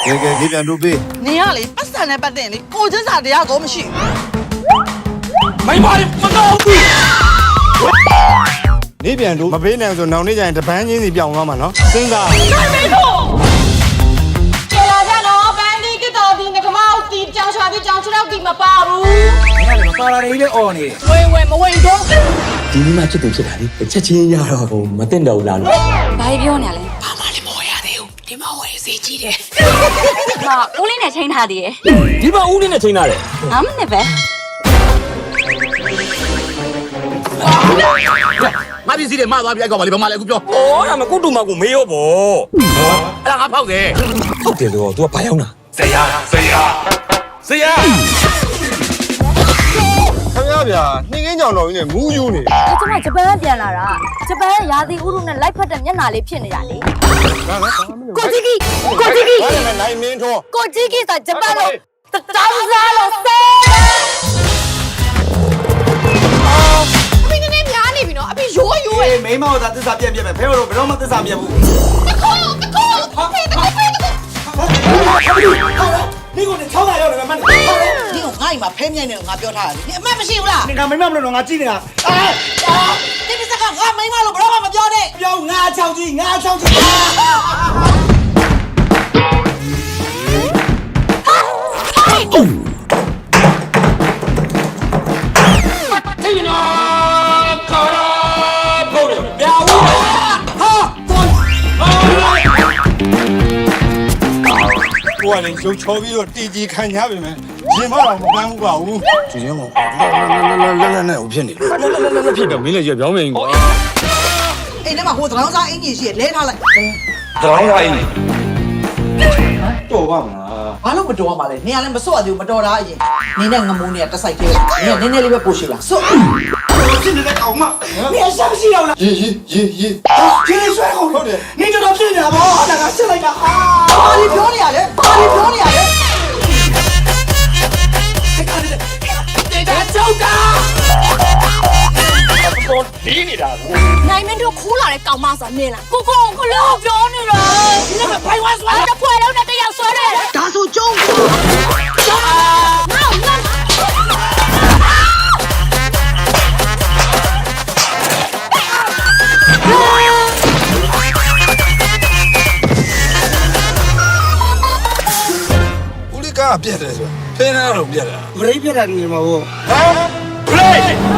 你ပြန်တို့ပေး နေရလေပတ်စံနဲ့ပတ်တဲ့လေကိုချင်းစာတရားကောမရှိ မိမလေးမတော်ဘူး နေပြန်တို့မပေးနိုင်ဆိုနောက်နေ့ကျရင်တပန်းချင်းစီပြောင်းသွားမှာနော်စဉ်းစား ကျေလာကြတော့ပန်းဒီကတော်ဒီငကမောက်ဒီကြောင်ချွာဒီကြောင်ချတော့ဒီမပါဘူး မင်းကလည်းမပါလာတယ်လေအော်နေ ဝဲမဝင်တော့ ဒီနေ့မှချစ်သူဖြစ်တာလေချက်ချင်းရတော့ဟိုမတင်တော့ဘူးလားလို့ ဘာပြောနေရလဲ ဘာမှလည်းမဝဲရသေးဘူးဒီမှာဝဲစေးကြီးတယ် ဟာဦးလေးနဲ့ချိန်ထားသေးရဲ့ ဒီမှာဦးလေးနဲ့ချိန်ထားတယ် ငါမနဲ့ပဲ ငါပစ္စည်းတွေမှားသွားပြီအဲ့ကောင်မလေးဘာမှလည်းအခုပြော ။အော်ဒါမှကုတူမကူမေးရောပေါ့ အဲ့ဒါငါဖောက်တယ် ။ဟုတ်တယ်လို့ तू ကဘာရောက်တာ ဆရာခင်ဗျာဗျာနှင်းကင်းကြောင်တော်ကြီးနဲ့မူးယူနေ ကျွန်မဂျပန်ကပြန်လာတာဂျပန်ရဲ့ရာသီဥတုနဲ့လိုက်ဖက်တဲ့မျက်နှာလေးဖြစ်နေတာလေကိုကြီးကြီး ဘာလဲနိုင်မင်းထော ကိုကြီးကြီးဆိုဂျပန်လို့တောင်းစားလို့ဆဲ အဖေနည်းနည်းများနေပြီနော်အဖေရိုးရိုး မိမတို့သာသစ္စာပြက်ပြက်ပဲဖဲတို့ဘယ်တော့မှသစ္စာပြက်ဘူး တခေါ်ဖေတခေါ် 你给我吵啥要的嘛？ ဒီကငါ့အိမ်မှာဖဲမြိုင်နေငါပြောထားတာလေအမှတ်မရှိဘူးလား 你看没嘛不能我记的啊！ ဒီပစ္စကငါမိန်းမလို့ဘယ်တော့မှမပြောနဲ့ 要俺超级，俺超级。ကိုကလည်းရုပ်ချောပြီးတော့တီကြီးခံချပြီမယ်ရင်မတော့မပန်းဘူးပါဘူးကျင်းချင်းကလက်နဲ့ဦးဖြစ်နေလက်ဖြစ်တော့မင်းလည်းရပြောင်းမင်းကွာ အိမ်ထဲမှာဟိုသလောင်းစားအင်ကြီးရှိလဲထားလိုက် တော်ပါမလား ဘာလို့မတော်ရမှာလဲနေရလဲမစွတ်ရသေးဘူးမတော်တာအရင်နင်းနဲ့ငမိုးနဲ့တဆိုင်သေးတယ်နင်းကနည်းနည်းလေးပဲပို့ရှိလားစွတ် ဖြစ်နေတဲ့ကောင်မ你也想不起了了， ရေ今天摔好了，你这都骗人吧？那个是那个啊， ဘာလို့ပြောနေရလဲဘာလို့ပြောနေရလဲ 你在走的。 နိုင်မင်းတို့ခိုးလာတဲ့ကောင်မဆိုတာနင်းလားကိုခလို့ပြောနေတာဒီကဖိုင်ဝါဆွဲတဲ့ဖွဲလုံးနဲ့တယောက်ဆွဲတယ် ဒါဆိုကျုံး ဦးလေးကပြက်တယ်ဆိုဖင်းသားတော့ပြက်တာ 不是骗人的吗？我。 ဟမ်